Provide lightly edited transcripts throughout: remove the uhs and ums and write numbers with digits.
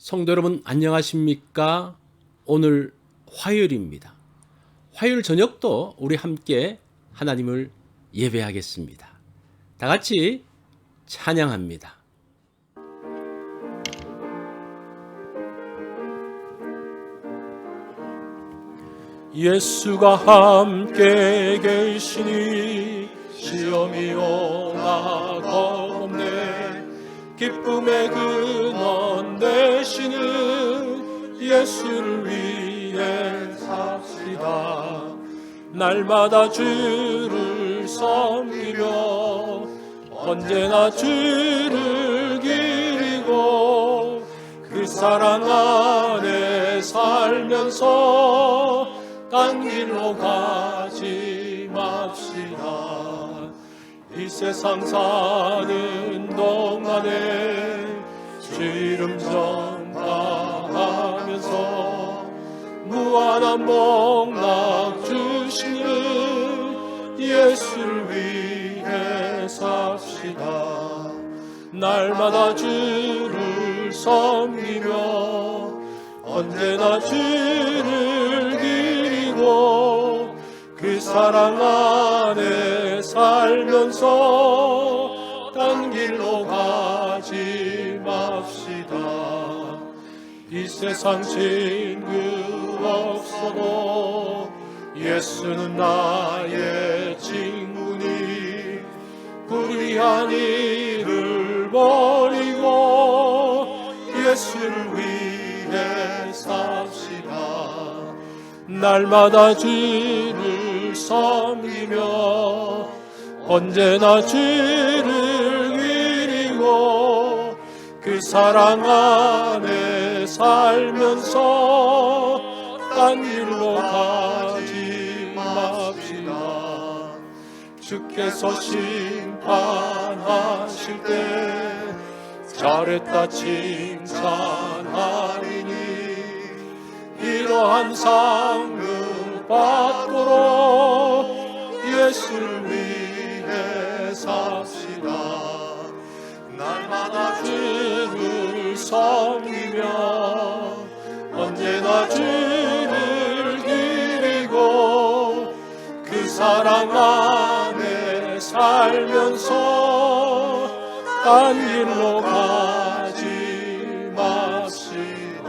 성도 여러분 안녕하십니까? 오늘 화요일입니다. 화요일 저녁도 우리 함께 하나님을 예배하겠습니다. 다 같이 찬양합니다. 예수가 함께 계시니 시험이 오나 겁네. 기쁨의 근원 되시는 예수를 위해 삽시다. 날마다 주를 섬기며 언제나 주를 기리고 그 사랑 안에 살면서 딴 길로 가지 맙시다. 이 세상 사는 동안에 주 이름 전파하면서 무한한 복락 주시는 예수를 위해 삽시다. 날마다 주를 섬기며 언제나 주를 기리고 그 사랑 안에 살면서 딴 길로 가지 맙시다. 이 세상 친구 없어도 예수는 나의 친구니 불의한 일을 버리고 예수를 위해 삽시다. 날마다 주를 섬기며 언제나 주를 기리고 그 사랑 안에 살면서 딴 길로 가지 맙시다. 주께서 심판하실 때 잘했다 칭찬하리니 이러한 상을 받도록 예수를 위해 삽시다. 날마다 주를 섬기며 언제나 주를 기리고 그 사랑 안에 살면서 딴 길로 가지 맙시다.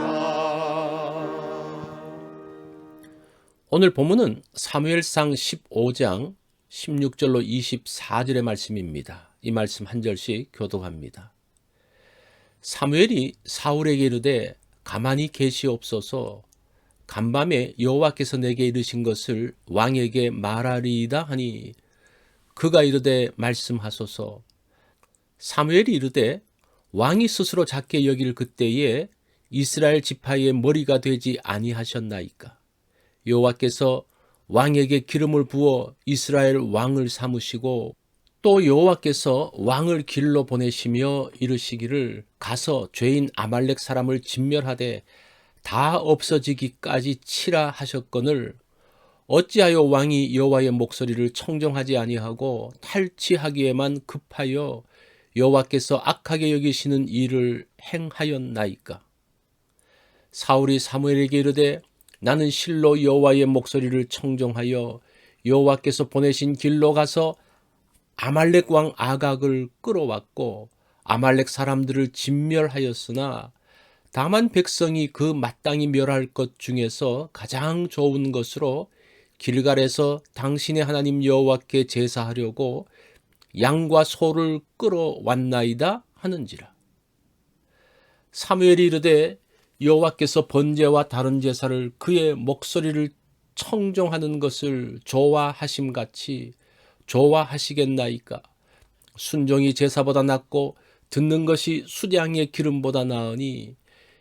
오늘 본문은 사무엘상 15장 16절로 24절의 말씀입니다. 이 말씀 한 절씩 교독합니다. 사무엘이 사울에게 이르되 가만히 계시옵소서. 간밤에 여호와께서 내게 이르신 것을 왕에게 말하리이다 하니 그가 이르되 말씀하소서. 사무엘이 이르되 왕이 스스로 작게 여길 그때에 이스라엘 지파의 머리가 되지 아니하셨나이까. 여호와께서 왕에게 기름을 부어 이스라엘 왕을 삼으시고 또 여호와께서 왕을 길로 보내시며 이르시기를 가서 죄인 아말렉 사람을 진멸하되 다 없어지기까지 치라 하셨거늘 어찌하여 왕이 여호와의 목소리를 청정하지 아니하고 탈취하기에만 급하여 여호와께서 악하게 여기시는 일을 행하였나이까. 사울이 사무엘에게 이르되 나는 실로 여호와의 목소리를 청정하여 여호와께서 보내신 길로 가서 아말렉 왕 아각을 끌어왔고 아말렉 사람들을 진멸하였으나 다만 백성이 그 마땅히 멸할 것 중에서 가장 좋은 것으로 길갈에서 당신의 하나님 여호와께 제사하려고 양과 소를 끌어왔나이다 하는지라. 사무엘이 이르되 여호와께서 번제와 다른 제사를 그의 목소리를 청정하는 것을 좋아하심같이 좋아하시겠나이까. 순종이 제사보다 낫고 듣는 것이 수량의 기름보다 나으니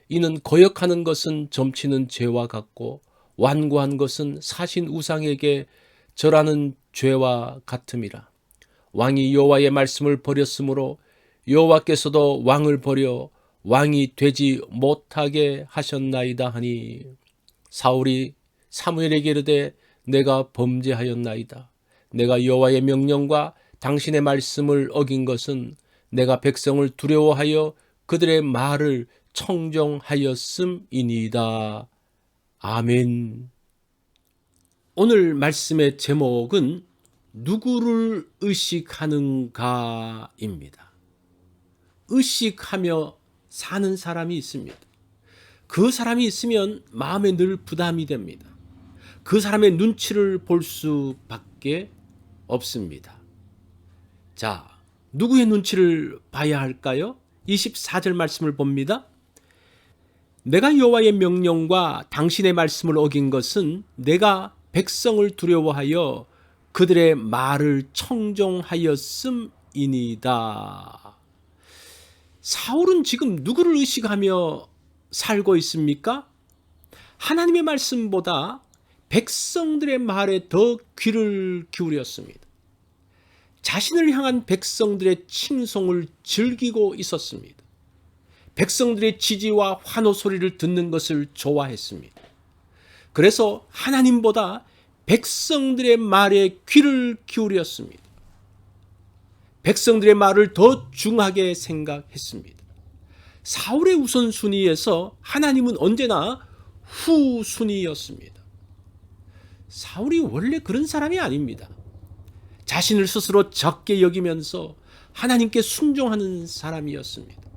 이는 거역하는 것은 점치는 죄와 같고 완고한 것은 사신 우상에게 절하는 죄와 같음이라. 왕이 여호와의 말씀을 버렸으므로 여호와께서도 왕을 버려 왕이 되지 못하게 하셨나이다 하니 사울이 사무엘에게 이르되 내가 범죄하였나이다. 내가 여호와의 명령과 당신의 말씀을 어긴 것은 내가 백성을 두려워하여 그들의 말을 청정하였음이니이다. 아멘. 오늘 말씀의 제목은 누구를 의식하는가입니다. 의식하며 사는 사람이 있습니다. 그 사람이 있으면 마음에 늘 부담이 됩니다. 그 사람의 눈치를 볼 수밖에 없습니다. 자, 누구의 눈치를 봐야 할까요? 24절 말씀을 봅니다. 내가 여호와의 명령과 당신의 말씀을 어긴 것은 내가 백성을 두려워하여 그들의 말을 청종하였음이니이다. 사울은 지금 누구를 의식하며 살고 있습니까? 하나님의 말씀보다 백성들의 말에 더 귀를 기울였습니다. 자신을 향한 백성들의 칭송을 즐기고 있었습니다. 백성들의 지지와 환호 소리를 듣는 것을 좋아했습니다. 그래서 하나님보다 백성들의 말에 귀를 기울였습니다. 백성들의 말을 더 중하게 생각했습니다. 사울의 우선순위에서 하나님은 언제나 후순위였습니다. 사울이 원래 그런 사람이 아닙니다. 자신을 스스로 적게 여기면서 하나님께 순종하는 사람이었습니다.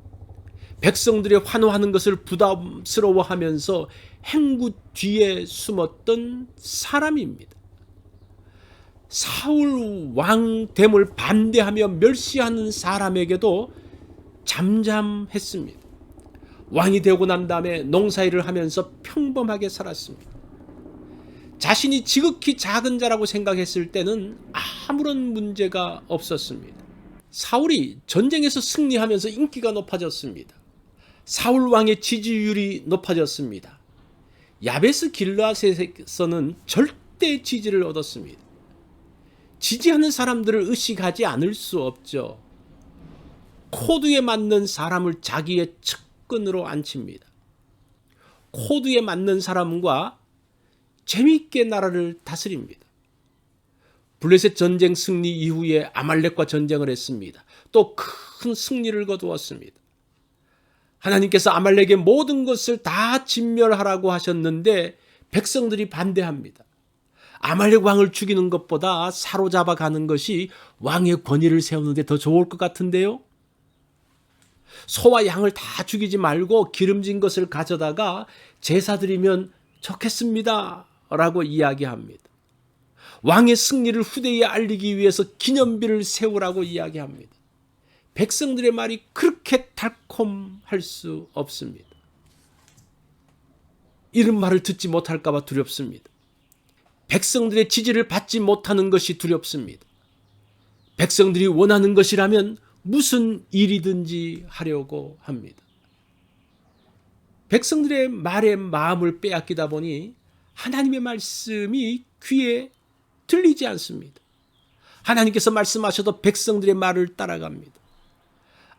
백성들의 환호하는 것을 부담스러워하면서 행구 뒤에 숨었던 사람입니다. 사울 왕됨을 반대하며 멸시하는 사람에게도 잠잠했습니다. 왕이 되고 난 다음에 농사일을 하면서 평범하게 살았습니다. 자신이 지극히 작은 자라고 생각했을 때는 아무런 문제가 없었습니다. 사울이 전쟁에서 승리하면서 인기가 높아졌습니다. 사울 왕의 지지율이 높아졌습니다. 야베스 길르앗에서는 절대 지지를 얻었습니다. 지지하는 사람들을 의식하지 않을 수 없죠. 코드에 맞는 사람을 자기의 측근으로 앉힙니다. 코드에 맞는 사람과 재미있게 나라를 다스립니다. 블레셋 전쟁 승리 이후에 아말렉과 전쟁을 했습니다. 또 큰 승리를 거두었습니다. 하나님께서 아말렉의 모든 것을 다 진멸하라고 하셨는데 백성들이 반대합니다. 아말렉 왕을 죽이는 것보다 사로잡아 가는 것이 왕의 권위를 세우는 데 더 좋을 것 같은데요. 소와 양을 다 죽이지 말고 기름진 것을 가져다가 제사 드리면 좋겠습니다 라고 이야기합니다. 왕의 승리를 후대에 알리기 위해서 기념비를 세우라고 이야기합니다. 백성들의 말이 그렇게 달콤할 수 없습니다. 이런 말을 듣지 못할까 봐 두렵습니다. 백성들의 지지를 받지 못하는 것이 두렵습니다. 백성들이 원하는 것이라면 무슨 일이든지 하려고 합니다. 백성들의 말에 마음을 빼앗기다 보니 하나님의 말씀이 귀에 들리지 않습니다. 하나님께서 말씀하셔도 백성들의 말을 따라갑니다.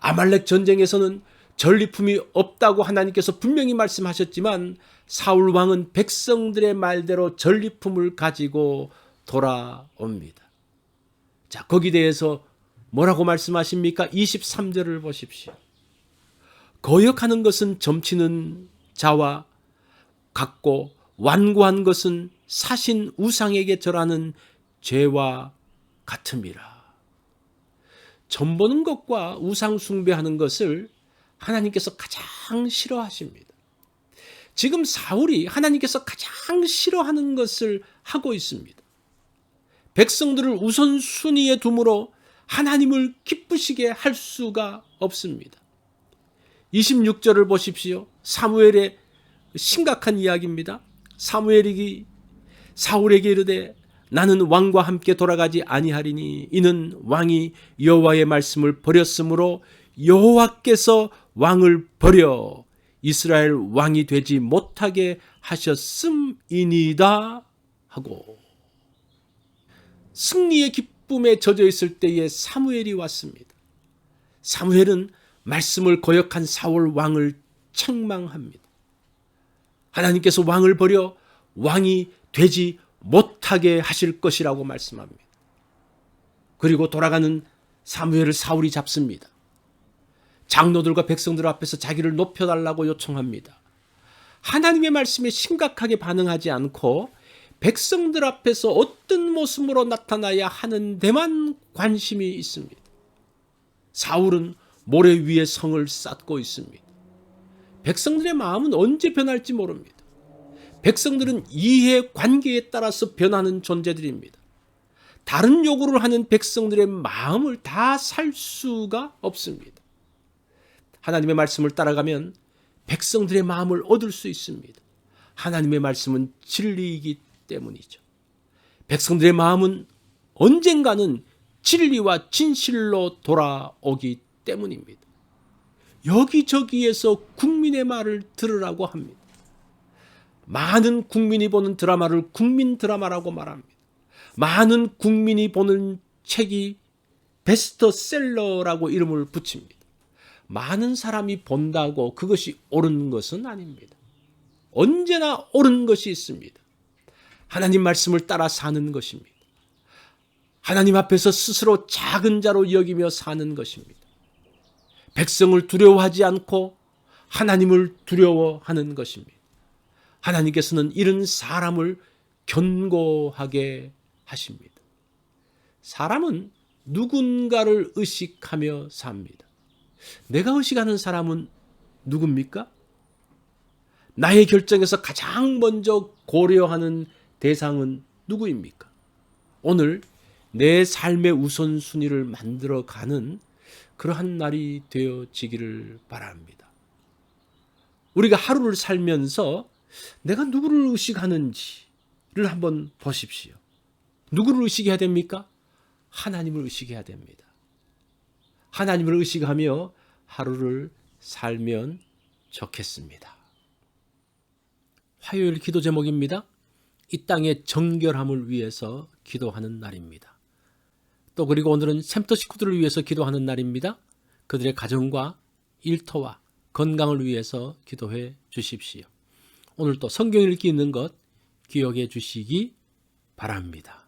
아말렉 전쟁에서는 전리품이 없다고 하나님께서 분명히 말씀하셨지만 사울 왕은 백성들의 말대로 전리품을 가지고 돌아옵니다. 자, 거기에 대해서 뭐라고 말씀하십니까? 23절을 보십시오. 거역하는 것은 점치는 자와 같고 완고한 것은 사신 우상에게 절하는 죄와 같음이라. 점 보는 것과 우상 숭배하는 것을 하나님께서 가장 싫어하십니다. 지금 사울이 하나님께서 가장 싫어하는 것을 하고 있습니다. 백성들을 우선순위에 두므로 하나님을 기쁘시게 할 수가 없습니다. 26절을 보십시오. 사무엘의 심각한 이야기입니다. 사무엘이 사울에게 이르되 나는 왕과 함께 돌아가지 아니하리니 이는 왕이 여호와의 말씀을 버렸으므로 여호와께서 왕을 버려 이스라엘 왕이 되지 못하게 하셨음이니이다 하고 승리의 기쁨에 젖어 있을 때에 사무엘이 왔습니다. 사무엘은 말씀을 거역한 사울 왕을 책망합니다. 하나님께서 왕을 버려 왕이 되지 못하게 하실 것이라고 말씀합니다. 그리고 돌아가는 사무엘을 사울이 잡습니다. 장로들과 백성들 앞에서 자기를 높여달라고 요청합니다. 하나님의 말씀에 심각하게 반응하지 않고 백성들 앞에서 어떤 모습으로 나타나야 하는 데만 관심이 있습니다. 사울은 모래 위에 성을 쌓고 있습니다. 백성들의 마음은 언제 변할지 모릅니다. 백성들은 이해관계에 따라서 변하는 존재들입니다. 다른 요구를 하는 백성들의 마음을 다 살 수가 없습니다. 하나님의 말씀을 따라가면 백성들의 마음을 얻을 수 있습니다. 하나님의 말씀은 진리이기 때문이죠. 백성들의 마음은 언젠가는 진리와 진실로 돌아오기 때문입니다. 여기저기에서 국민의 말을 들으라고 합니다. 많은 국민이 보는 드라마를 국민 드라마라고 말합니다. 많은 국민이 보는 책이 베스트셀러라고 이름을 붙입니다. 많은 사람이 본다고 그것이 옳은 것은 아닙니다. 언제나 옳은 것이 있습니다. 하나님 말씀을 따라 사는 것입니다. 하나님 앞에서 스스로 작은 자로 여기며 사는 것입니다. 백성을 두려워하지 않고 하나님을 두려워하는 것입니다. 하나님께서는 이런 사람을 견고하게 하십니다. 사람은 누군가를 의식하며 삽니다. 내가 의식하는 사람은 누굽니까? 나의 결정에서 가장 먼저 고려하는 대상은 누구입니까? 오늘 내 삶의 우선순위를 만들어가는 그러한 날이 되어지기를 바랍니다. 우리가 하루를 살면서 내가 누구를 의식하는지를 한번 보십시오. 누구를 의식해야 됩니까? 하나님을 의식해야 됩니다. 하나님을 의식하며 하루를 살면 좋겠습니다. 화요일 기도 제목입니다. 이 땅의 정결함을 위해서 기도하는 날입니다. 또 그리고 오늘은 샘터 식구들을 위해서 기도하는 날입니다. 그들의 가정과 일터와 건강을 위해서 기도해 주십시오. 오늘 또 성경 읽기 있는 것 기억해 주시기 바랍니다.